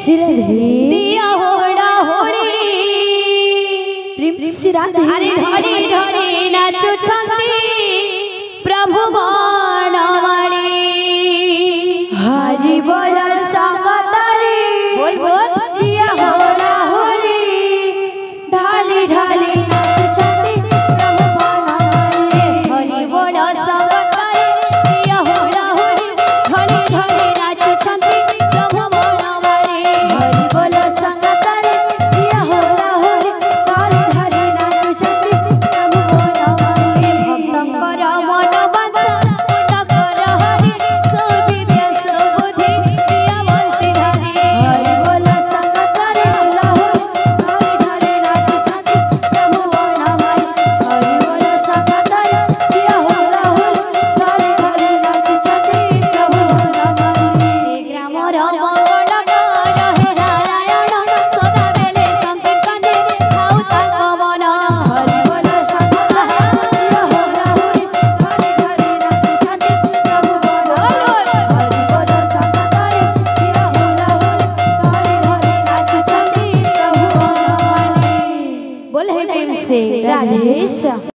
दिया होड़ा होड़ी अरे ढोली ढोली नाचुछंती प्रभु बनवाणी हरि बोल संगतरी बोल बोल दिया होड़ा होड़ी ढाली ढाली नाचुछंती प्रभु बनवाणी हरि बोल संगतरी दिया होड़ा होड़ी ढोली ढोली नाचुछंती प्रभु बनवाणी हरि बोल संगतरी दिया होड़ा होड़ी ढाली ढाली नाचुछंती प्रभु बनवाणी भक्तंकर मन बांछा पूर्ण कर हरि सुविद्या सुबुद्धि दिया बंशीधारी हरि बोल संगतरी दिया होड़ी ढाली ढाली नाचुछंती प्रभु बनवाणी हरि बोल संगतरी दिया होड़ा होड़ी ढाली ढाली नाचुछंती प्रभु बनवाणी ग्रामर मंगल कर हे नारायण सदा बेले संकीर्तने खाऊ तांक मन हरि बोल संगतरी दिया होड़ा होड़ी ढाली ढाली नाचुछंती प्रभु बनवाणी हरि बोल संगतरी दिया होड़ा होड़ी ढाली ढाली नाचुछंती प्रभु बनवाणी बोल है प्रेम से राधेश्याम।